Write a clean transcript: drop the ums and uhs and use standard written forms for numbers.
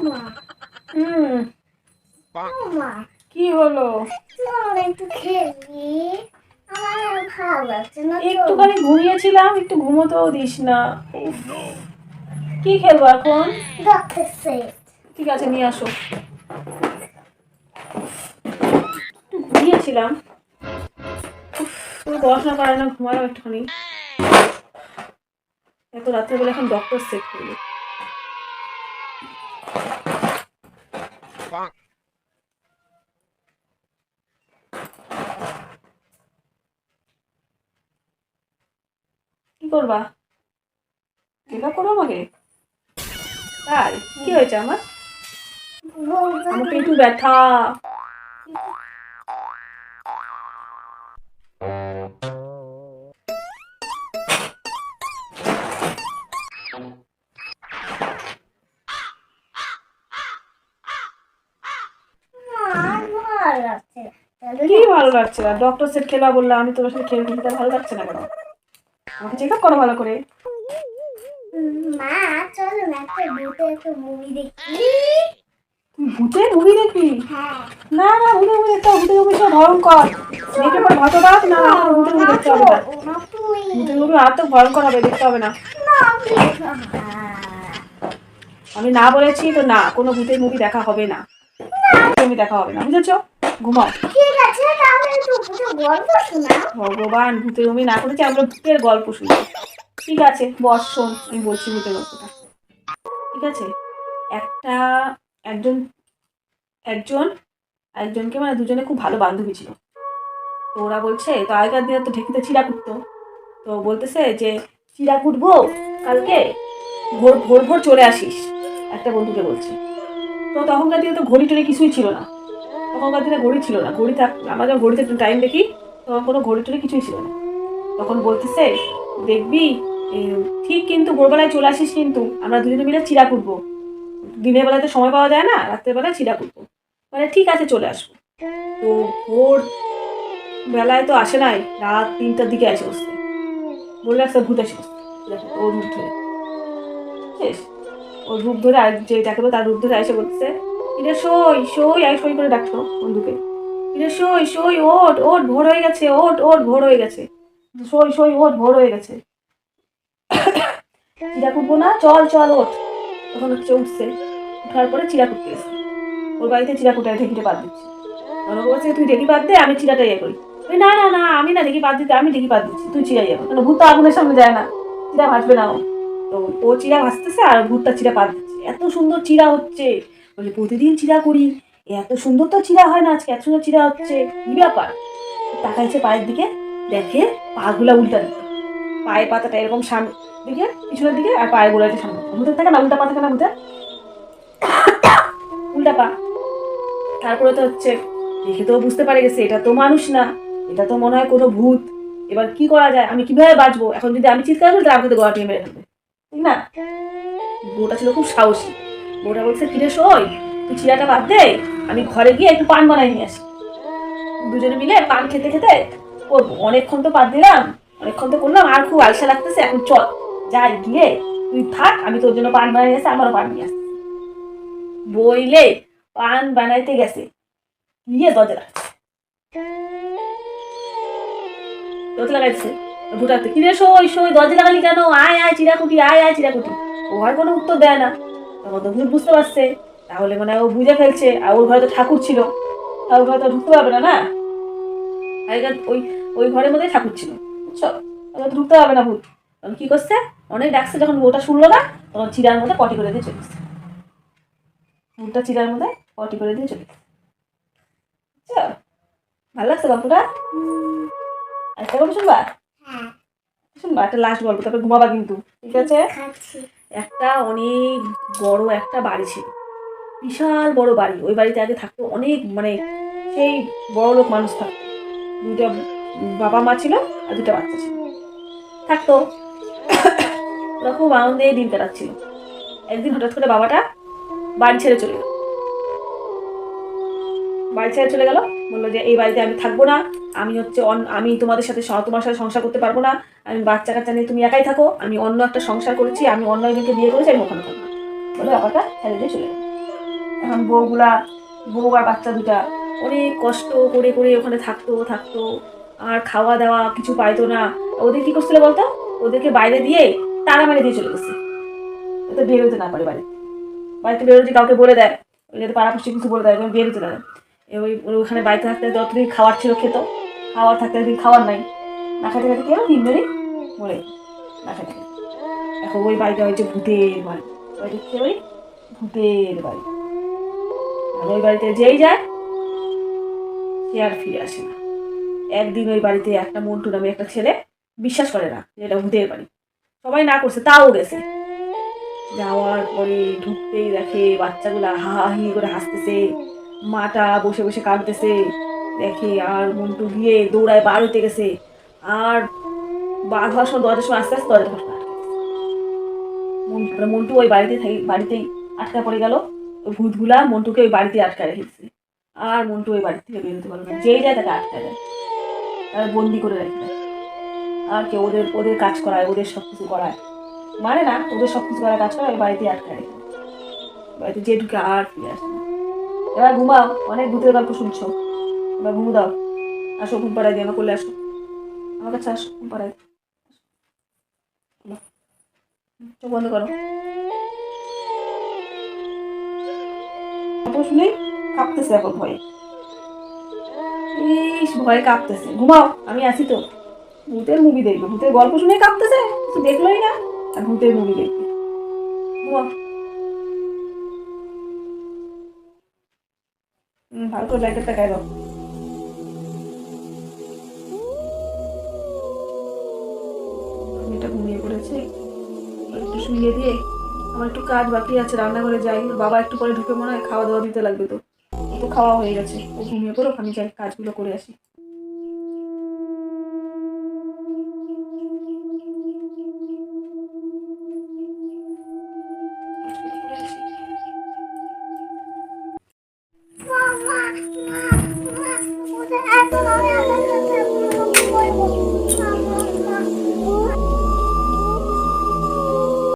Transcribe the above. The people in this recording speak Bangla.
হুম, কি হলো? একটুখানি ঘুমিয়েছিলাম, একটু ঘুমোতেও দিস না। উফ, কি খেলবো এখন? ঠিক আছে, নিয়ে আসো। একটু ঘুমিয়েছিলাম। তুমি পড়াশোনা করে না, ঘুমালাম একটুখানি। এত রাত্রেবেলা এখন ডক্টর সেট করবে। কি করবা? চেক আপ করো আমাকে? তাই কি হয়েছে আমার? আমার পেটু ব্যথা। কি ভালো লাগছে না? ডক্টর সেট খেলা বললাম, আমি তোমার সাথে খেলতে খেলতে ভালো লাগছে না কেন? আমাকে চেক আপ করো ভালো করে। মা চলো না একটা মুভি দেখি। ভূতের মুভি দেখবি? হ্যাঁ। না না, ভূতের মুভি দেখতে হবে, ভূতের মুভি তো ভয়ঙ্কর। দেখে পর ভয় পাস না, আমার ভূতের মুভি দেখতে হবে না। ভূতের মুভি আর তো ভয়ঙ্কর হবে, দেখতে হবে না। আমি না বলেছি তো না, কোনো ভূতের মুভি দেখা হবে না। তুমি দেখা হবে না, বুঝেছো? ঘুমাও। ঠিক আছে, তাহলে একটু গল্প শোনা। ভগবান, ভূতের মুভি না করেছি, আমরা ভূতের গল্প শুনি। ঠিক আছে, বস শোন, আমি বলছি ভূতের গল্পটা। ঠিক আছে, একটা একজন একজন একজনকে মানে দুজনে খুব ভালো বান্ধবী ছিল। তো ওরা বলছে, তো আগেকার দিনে তো ঢেকিতে চিড়া কুটতো। তো বলতেছে যে চিড়া কুটবো কালকে, ভোর ভোর ভোর চলে আসিস, একটা বন্ধুকে বলছে। তো তখনকার দিনে তো ঘড়ি টড়ি কিছুই ছিল না। তখনকার দিনে ঘড়ি ছিল না, ঘড়ি থাক, আমরা যখন ঘড়িতে টাইম দেখি তখন কোনো ঘড়ি টড়ি কিছুই ছিল না। তখন বলতেছে, দেখবি ঠিক কিন্তু ভোরবেলায় চলে আসিস, কিন্তু আমরা দুজনে মিলে চিড়া কুটবো। দিনের বেলায় তো সময় পাওয়া যায় না, রাত্রের বেলায় চিড়া কুটবো। মানে ঠিক আছে, চলে আসবো। তো ভোর বেলায় তো আসে নাই, রাত 3টার দিকে এসে বসছে। বললে একটা ভূত এসে বসছে, ও রূপ ধরে শেষ। ওর রূপ ধরে আর যে ডাকলো তার রূপ ধরে এসে বলছে, কিরে সই সই, আর সই করে ডাকছো বন্ধুকে। কিরে সই সই, ওট ওট, ভোর হয়ে গেছে, ওট ওট, ভোর হয়ে গেছে। সই সই, ওট, ভোর হয়ে গেছে। চিড়া কুটবো না, চল চল ওঠ। তখন হচ্ছে উঠছে, উঠার পরে চিড়া কুটতে গেছে। ওর বাড়িতে চিড়া কুটায় ঢেকিতে বাদ দিচ্ছে। তখন বলছে, তুই ঢেকি বাদ দে, আমি চিড়াটা ইয়ে করি। না না না, আমি না ঢেকি বাদ দিতে, আমি ঢেকি বাদ দিচ্ছি, তুই চিড়া ইয়ে কর। ভূত তো আগুনের সামনে যায় না, চিড়া ভাজবে না ও। তো ও চিড়া ভাজতেছে আর ভূতটা চিড়া বাদ দিচ্ছে। এত সুন্দর চিড়া হচ্ছে, বলে প্রতিদিন চিড়া করি, এত সুন্দর তো চিড়া হয় না, আজকে এত সুন্দর চিড়া হচ্ছে, কি ব্যাপার? তাকাইছে পায়ের দিকে, দেখে পাগুলা উল্টা দিকে, পায়ের পাতাটা এরকম সামনে দিকে, পিছনের দিকে, আর পায়ের গোড়াটা সামনে। ভূতের থাকে না উল্টা পা, থাকে না ভূতের উল্টা পা। তারপরে তো হচ্ছে দেখে তো বুঝতে পারে গেছে এটা তো মানুষ না, এটা তো মনে হয় কোনো ভূত। এবার কি করা যায়, আমি কিভাবে বাঁচবো? এখন যদি আমি চিৎকার করি তাহলে আমাকে তো গলা টিপে মেরে ফেলবে, ঠিক না? বউটা ছিল খুব সাহসী। বউটা বলছে, কিরে সই, তুই চিড়াটা বাদ দে, আমি ঘরে গিয়ে একটু পান বানাই নিয়ে আসি। দুজনে মিলে পান খেতে খেতে করবো। অনেকক্ষণ তো বাদ দিলাম, অনেকক্ষণ তো করলাম, আর খুব আলসা লাগতেছে, এখন চল যাই গিয়ে, তুই থাক, আমি তোর জন্য পান বানাই আসি, আমারও পান নিয়ে আসি। বইলে পান বানাইতে গেছে, গিয়ে দরজা লাগছে, দরজা লাগাইছে। ভুটাতে, কিরে সই সই, দরজা লাগালি কেন? আয় আয় চিরাকুটি, আয় আয় চিরাকুটি। ও আর কোনো উত্তর দেয় না। তখন তো ভূত বুঝতে পারছে, তাহলে মানে ও বুঝে ফেলছে, আর ওর ঘরে তো ঠাকুর ছিল, ওর ঘরে তো ঢুকতে পারবে না না। আগেকার ওই ওই ঘরের মধ্যে ঠাকুর ছিল, বুঝছো? তখন ঢুকতে পারবে না ভূত। তখন কি করছে, অনেক ডাকছে, যখন ওটা শুনলো না, তখন চিরার মধ্যে পটি করে দিয়ে চলে গেছে। ভূতটা চিরার মধ্যে পটি করে দিয়ে চলে গেছে, বুঝছো? ভালো লাগছে গল্পটা? একটা গল্প শুনবা? শুনবা, একটা লাস্ট গল্প, তারপরে ঘুমাবা কিন্তু, ঠিক আছে? একটা অনেক বড় একটা বাড়ি ছিল, বিশাল বড় বাড়ি। ওই বাড়িতে আগে থাকতো অনেক, মানে সেই বড় লোক মানুষ থাকতো। দুটা বাবা মা ছিল, আর দুটা বাচ্চা ছিল থাকতো। ওরা খুব আনন্দে দিন কাটাচ্ছিল। একদিন হঠাৎ করে বাবাটা বাড়ি ছেড়ে চলে গেল। বাড়ি ছেড়ে চলে গেল, বললো যে এই বাড়িতে আমি থাকবো না, আমি হচ্ছে আমি তোমাদের সাথে তোমার সাথে সংসার করতে পারবো না, আমি বাচ্চা কাচ্চা নিয়ে তুমি একাই থাকো, আমি অন্য একটা সংসার করেছি, আমি অন্য একজনকে বিয়ে করেছি, আমি ওখানে থাকবো বলে বাবাটা ছেড়ে দিয়ে চলে গেল। এখন বউ আর বাচ্চা দুটা অনেক কষ্ট করে করে ওখানে থাকতো আর খাওয়া দাওয়া কিছু পাইতো না। ওদের কি করছিল বলতো, ওদেরকে বাইরে দিয়ে তালা মেরে দিয়ে চলে গেছে, যাতে বেরোতে না পারে বাড়িতে বেরোতে কাউকে বলে দেয়, ওই যাতে পাড়াপড়শি কিছু বলে দেয়, বেরোতে না দেয়। ওখানে বাড়িতে থাকতে যতদিন খাওয়ার ছিল খেত, খাওয়ার থাকতে একদিন খাওয়ার নাই, না খাইতে খাইতে কি হলো, 3 দিনই মরে না খাইতে খাইতে। এখন ওই বাড়িটা হয়েছে ভূতের বাড়ি, ওই দেখতে ওই ভূতের বাড়ি। আর ওই বাড়িতে যেই যায় সে আর ফিরে আসে না। একদিন ওই বাড়িতে একটা মন্টু নামে একটা ছেলে বিশ্বাস করে না যে এটা ভূতের বাড়ি, সবাই না করছে তাও গেছে। যাওয়ার পরে ঢুকতেই দেখে বাচ্চাগুলা হাহি করে হাসতেছে, মাটা বসে বসে কাঁদতেছে দেখে। আর মন্টু গিয়ে দৌড়ায় বার হইতে গেছে, আর বার হওয়ার সময় দরজার সময় আস্তে আস্তে দরজা আটকে গেছে। মন্টু ওই বাড়িতেই আটকা পড়ে গেল। ওই ভূতগুলা মন্টুকে ওই বাড়িতে আটকা রেখেছে, আর মন্টু ওই বাড়ি থেকে বেরোতে পারবে না, যেই যায় তাকে আটকা দেয়, তারা বন্দি করে রেখে দেয়। আর কেউ ওদের কাজ করায়, ওদের সব কিছু করায়, মানে না ওদের সব কিছু করার কাজ করায়, ওই বাড়িতে আটকা রেখে দেয়। বাড়িতে যে ঢুকে আর ফিরে আসে না। এবার ঘুমাও, অনেক ভূতের গল্প শুনছো, এবার ঘুমু দাও। আসো ঘুম পাড়াই দিয়ে আমার কোলে আসো, আমার কাছে আসো, ঘুম পাড়াই। চোখ বন্ধ করো। গল্প শুনে কাঁপতেছে এখন ভয়ে, ভয়ে কাঁপতেছে। ঘুমাও, আমি আছি তো। ভূতের মুভি দেখবে, ভূতের গল্প শুনে কাঁপতেছে, কিছু দেখলোই না আর ভূতের মুভি দেখবে। ঘুমাও। ভালো করে লাইটারটা গায়ে দাও। মেয়েটা ঘুমিয়ে পড়েছে, একটু শুইয়ে দিয়ে আমার একটু কাজ বাকি আছে, রান্নাঘরে যাই। বাবা একটু পরে ঢুকে মনে হয় খাওয়া দাওয়া দিতে লাগবে, তো খাওয়া হয়ে গেছে, ও ঘুমিয়ে পড়ো, আমি যাই কাজগুলো করে আসি।